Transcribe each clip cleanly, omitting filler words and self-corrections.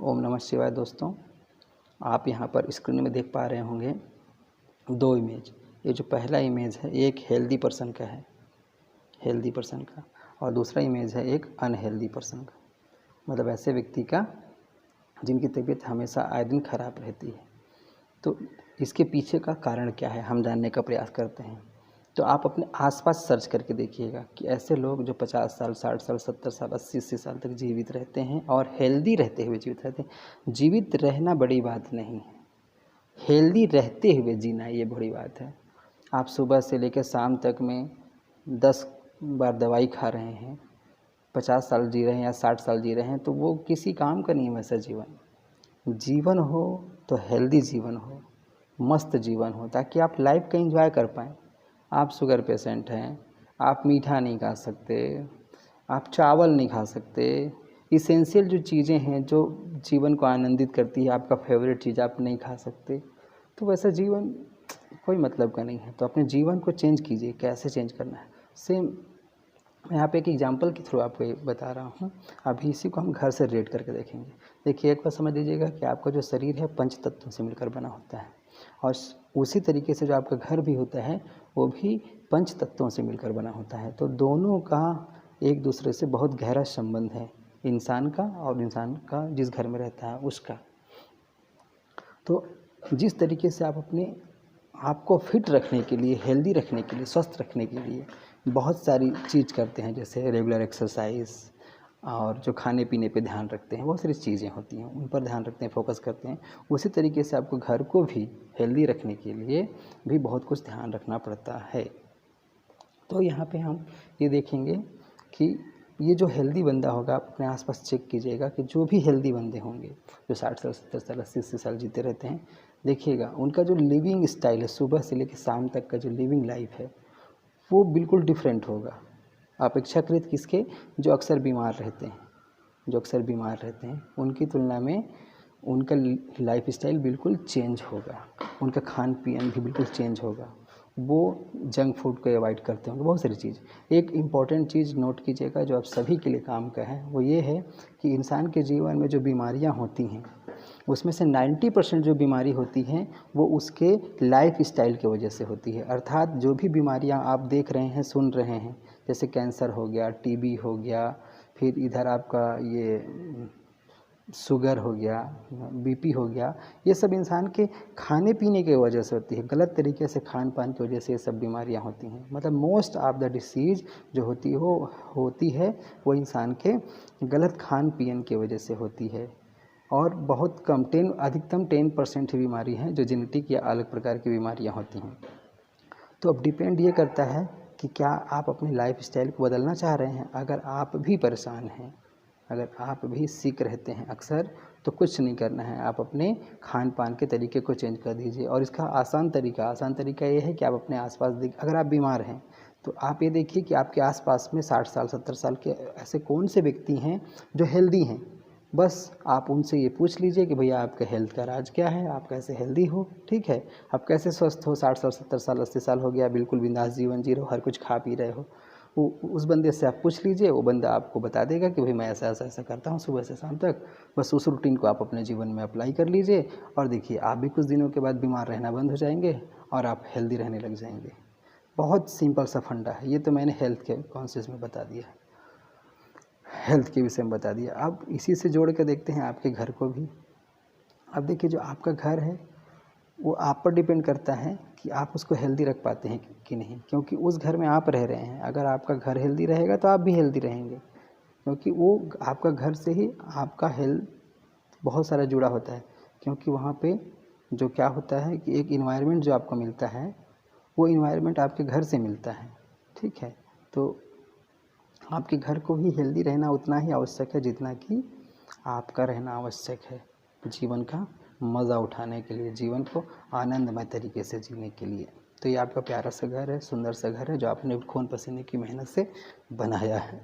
ओम नमः शिवाय। दोस्तों, आप यहाँ पर स्क्रीन में देख पा रहे होंगे दो इमेज। ये जो पहला इमेज है एक हेल्दी पर्सन का है, हेल्दी पर्सन का, और दूसरा इमेज है एक अनहेल्दी पर्सन का, मतलब ऐसे व्यक्ति का जिनकी तबीयत हमेशा आए दिन खराब रहती है। तो इसके पीछे का कारण क्या है हम जानने का प्रयास करते हैं। तो आप अपने आसपास सर्च करके देखिएगा कि ऐसे लोग जो 50 साल, 60 साल, 70 साल, 80 साल तक जीवित रहते हैं और हेल्दी रहते हुए जीवित रहते हैं। जीवित रहना बड़ी बात नहीं है, हेल्दी रहते हुए जीना ये बड़ी बात है। आप सुबह से लेकर शाम तक में 10 बार दवाई खा रहे हैं, 50 साल जी रहे हैं या 60 साल जी रहे हैं, तो वो किसी काम का नहीं है। वैसा जीवन हो तो हेल्दी जीवन हो, मस्त जीवन हो, ताकि आप लाइफ का एंजॉय कर पाएँ। आप शुगर पेशेंट हैं, आप मीठा नहीं खा सकते, आप चावल नहीं खा सकते, इसेंशियल जो चीज़ें हैं जो जीवन को आनंदित करती है, आपका फेवरेट चीज़ आप नहीं खा सकते, तो वैसा जीवन कोई मतलब का नहीं है। तो अपने जीवन को चेंज कीजिए। कैसे चेंज करना है, सेम मैं यहाँ पे एक एग्जांपल के थ्रू आपको ये बता रहा हूँ। अभी इसी को हम घर से रिलेट करके देखेंगे। देखिए, एक बार समझ लीजिएगा कि आपका जो शरीर है पंच तत्वों से मिलकर बना होता है, और उसी तरीके से जो आपका घर भी होता है वो भी पंच तत्वों से मिलकर बना होता है। तो दोनों का एक दूसरे से बहुत गहरा संबंध है, इंसान का और इंसान का जिस घर में रहता है उसका। तो जिस तरीके से आप अपने आपको फिट रखने के लिए, हेल्दी रखने के लिए, स्वस्थ रखने के लिए बहुत सारी चीज़ करते हैं, जैसे रेगुलर एक्सरसाइज और जो खाने पीने पे ध्यान रखते हैं, बहुत सारी चीज़ें होती हैं उन पर ध्यान रखते हैं, फोकस करते हैं। उसी तरीके से आपको घर को भी हेल्दी रखने के लिए भी बहुत कुछ ध्यान रखना पड़ता है। तो यहाँ पे हम ये देखेंगे कि ये जो हेल्दी बंदा होगा, आप अपने आसपास चेक कीजिएगा कि जो भी हेल्दी बंदे होंगे जो 60 साल, 70 साल, 80 साल जीते रहते हैं, देखिएगा उनका जो लिविंग स्टाइल है, सुबह से लेकर शाम तक का जो लिविंग लाइफ है वो बिल्कुल डिफरेंट होगा। अपेक्षाकृत किसके, जो अक्सर बीमार रहते हैं, उनकी तुलना में उनका लाइफ स्टाइल बिल्कुल चेंज होगा, उनका खान पीन भी बिल्कुल चेंज होगा। वो जंक फूड को अवॉइड करते होंगे, बहुत सारी चीज़। एक इम्पॉर्टेंट चीज़ नोट कीजिएगा जो आप सभी के लिए काम का है, वो ये है कि इंसान के जीवन में जो बीमारियां होती हैं उसमें से 90% जो बीमारी होती हैं वो उसके लाइफ स्टाइल की वजह से होती है। अर्थात जो भी बीमारियां आप देख रहे हैं, सुन रहे हैं, जैसे कैंसर हो गया, टीबी हो गया, फिर इधर आपका ये शुगर हो गया, बीपी हो गया, ये सब इंसान के खाने पीने की वजह से होती है। गलत तरीके से खान पान की वजह से ये सब बीमारियां होती हैं। मतलब मोस्ट ऑफ द डिसीज़ जो होती है वो इंसान के गलत खान पीन की वजह से होती है। और बहुत कम अधिकतम 10% ही बीमारी हैं जो जेनेटिक या अलग प्रकार की बीमारियां होती हैं। तो अब डिपेंड ये करता है कि क्या आप अपनी लाइफ स्टाइल को बदलना चाह रहे हैं। अगर आप भी परेशान हैं, अगर आप भी सिक रहते हैं अक्सर, तो कुछ नहीं करना है, आप अपने खान पान के तरीके को चेंज कर दीजिए। और इसका आसान तरीका ये है कि आप अपने आसपास अगर आप बीमार हैं तो आप ये देखिए कि आपके आसपास में 60 साल 70 साल के ऐसे कौन से व्यक्ति हैं जो हेल्दी हैं। बस आप उनसे ये पूछ लीजिए कि भैया आपका हेल्थ का राज क्या है, आप कैसे हेल्दी हो, ठीक है, आप कैसे स्वस्थ हो, 60 साल 70 साल 80 साल हो गया, बिल्कुल बिंदास जीवन जी रहे हो, हर कुछ खा पी रहे हो। उस बंदे से आप पूछ लीजिए, वो बंदा आपको बता देगा कि भाई मैं ऐसा ऐसा ऐसा करता हूँ सुबह से शाम तक। बस उस रूटीन को आप अपने जीवन में अप्लाई कर लीजिए और देखिए आप भी कुछ दिनों के बाद बीमार रहना बंद हो जाएंगे और आप हेल्दी रहने लग जाएंगे। बहुत सिंपल सा फंडा है ये, तो मैंने हेल्थ के कॉन्शियस में बता दिया, हेल्थ के विषय में बता दिया। अब इसी से जोड़ के देखते हैं आपके घर को भी। अब देखिए, जो आपका घर है वो आप पर डिपेंड करता है कि आप उसको हेल्दी रख पाते हैं कि नहीं, क्योंकि उस घर में आप रह रहे हैं। अगर आपका घर हेल्दी रहेगा तो आप भी हेल्दी रहेंगे, क्योंकि वो आपका घर से ही आपका हेल्थ बहुत सारा जुड़ा होता है। क्योंकि वहाँ पे जो क्या होता है कि एक इन्वायरमेंट जो आपको मिलता है वो इन्वायरमेंट आपके घर से मिलता है, ठीक है। तो आपके घर को भी हेल्दी रहना उतना ही आवश्यक है जितना कि आपका रहना आवश्यक है, जीवन का मज़ा उठाने के लिए, जीवन को आनंदमय तरीके से जीने के लिए। तो ये आपका प्यारा सा घर है, सुंदर सा घर है जो आपने खून पसीने की मेहनत से बनाया है।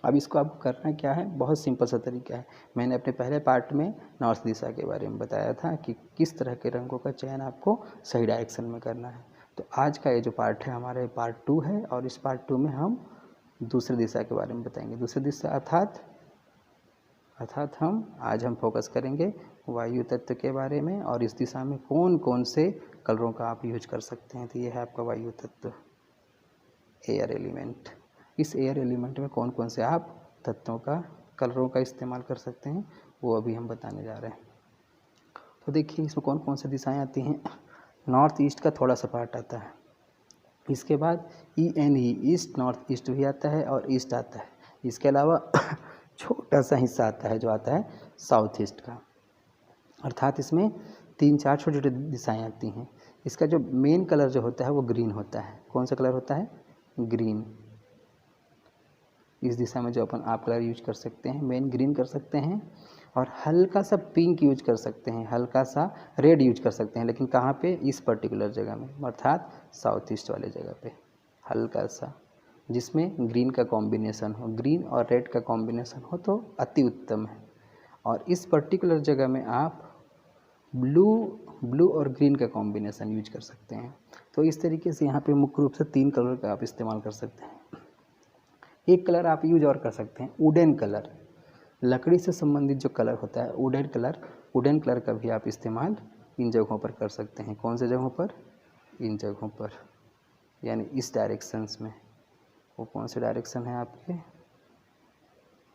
अब इसको आपको करना क्या है, बहुत सिंपल सा तरीका है। मैंने अपने पहले पार्ट में नॉर्थ दिशा के बारे में बताया था कि किस तरह के रंगों का चयन आपको सही डायरेक्शन में करना है। तो आज का ये जो पार्ट है हमारे पार्ट 2 है, और इस पार्ट 2 में हम दूसरी दिशा के बारे में बताएंगे। दूसरी दिशा अर्थात अर्थात आज हम फोकस करेंगे वायु तत्व के बारे में और इस दिशा में कौन कौन से कलरों का आप यूज कर सकते हैं। तो ये है आपका वायु तत्व, एयर एलिमेंट। इस एयर एलिमेंट में कौन कौन से आप तत्वों का कलरों का इस्तेमाल कर सकते हैं वो अभी हम बताने जा रहे हैं। तो देखिए इसमें कौन कौन सी दिशाएं आती हैं। नॉर्थ ईस्ट का थोड़ा सा पार्ट आता है, इसके बाद ENE ईस्ट नॉर्थ ईस्ट भी आता है और ईस्ट आता है। इसके अलावा छोटा सा हिस्सा आता है जो आता है साउथ ईस्ट का। अर्थात इसमें 3-4 छोटे छोटे दिशाएं आती हैं। इसका जो मेन कलर जो होता है वो ग्रीन होता है। कौन सा कलर होता है? ग्रीन। इस दिशा में जो आप कलर यूज कर सकते हैं, मेन ग्रीन कर सकते हैं और हल्का सा पिंक यूज कर सकते हैं, हल्का सा रेड यूज कर सकते हैं, लेकिन कहाँ पे? इस पर्टिकुलर जगह में, अर्थात साउथ ईस्ट वाले जगह पे हल्का सा, जिसमें ग्रीन का कॉम्बिनेशन हो, ग्रीन और रेड का कॉम्बिनेशन हो तो अति उत्तम है। और इस पर्टिकुलर जगह में आप ब्लू और ग्रीन का कॉम्बिनेशन यूज कर सकते हैं। तो इस तरीके से यहाँ पे मुख्य रूप से 3 कलर का आप इस्तेमाल कर सकते हैं। एक कलर आप यूज और कर सकते हैं, वुडन कलर। लकड़ी से संबंधित जो कलर होता है वुडन कलर का भी आप इस्तेमाल इन जगहों पर कर सकते हैं। कौन से जगहों पर? इन जगहों पर, यानी इस डायरेक्शंस में। वो कौन से डायरेक्शन है आपके?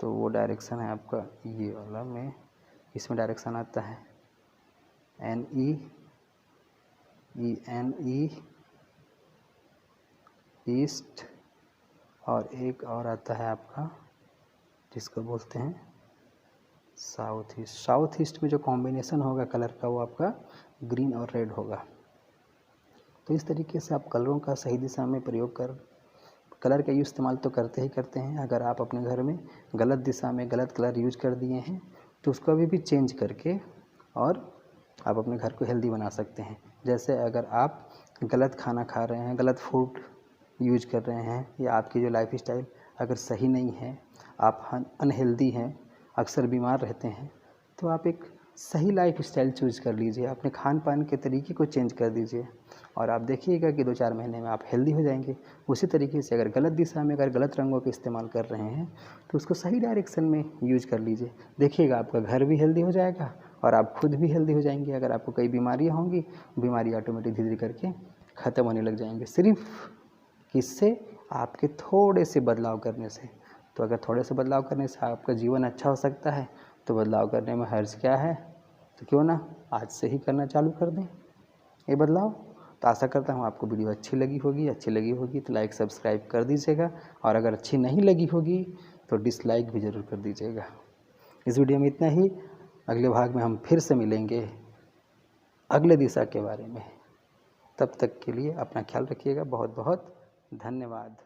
तो वो डायरेक्शन है आपका ये वाला में, इसमें डायरेक्शन आता है NE ENE ईस्ट, और एक और आता है आपका जिसको बोलते हैं साउथ ईस्ट। साउथ ईस्ट में जो कॉम्बिनेशन होगा कलर का वो आपका ग्रीन और रेड होगा। तो इस तरीके से आप कलरों का सही दिशा में प्रयोग कर कलर का यूज इस्तेमाल तो करते ही करते हैं। अगर आप अपने घर में गलत दिशा में गलत कलर यूज कर दिए हैं तो उसको अभी भी चेंज करके और आप अपने घर को हेल्दी बना सकते हैं। जैसे अगर आप गलत खाना खा रहे हैं, गलत फूड यूज कर रहे हैं, या आपकी जो लाइफ स्टाइल अगर सही नहीं है, आप अनहेल्दी हैं, अक्सर बीमार रहते हैं, तो आप एक सही लाइफ स्टाइल चूज कर लीजिए, अपने खान पान के तरीके को चेंज कर दीजिए और आप देखिएगा कि 2-4 महीने में आप हेल्दी हो जाएंगे। उसी तरीके से अगर गलत दिशा में अगर गलत रंगों का इस्तेमाल कर रहे हैं तो उसको सही डायरेक्शन में यूज कर लीजिए। देखिएगा आपका घर भी हेल्दी हो जाएगा और आप खुद भी हेल्दी हो जाएंगे। अगर आपको कई बीमारियाँ होंगी, बीमारी ऑटोमेटिक धीरे धीरे करके ख़त्म होने लग जाएंगे, सिर्फ किससे? आपके थोड़े से बदलाव करने से। तो अगर थोड़े से बदलाव करने से आपका जीवन अच्छा हो सकता है तो बदलाव करने में हर्ज क्या है? तो क्यों ना आज से ही करना चालू कर दें ये बदलाव। तो आशा करता हूँ आपको वीडियो अच्छी लगी होगी तो लाइक सब्सक्राइब कर दीजिएगा, और अगर अच्छी नहीं लगी होगी तो डिसलाइक भी ज़रूर कर दीजिएगा। इस वीडियो में इतना ही। अगले भाग में हम फिर से मिलेंगे अगले दिशा के बारे में। तब तक के लिए अपना ख्याल रखिएगा। बहुत बहुत धन्यवाद।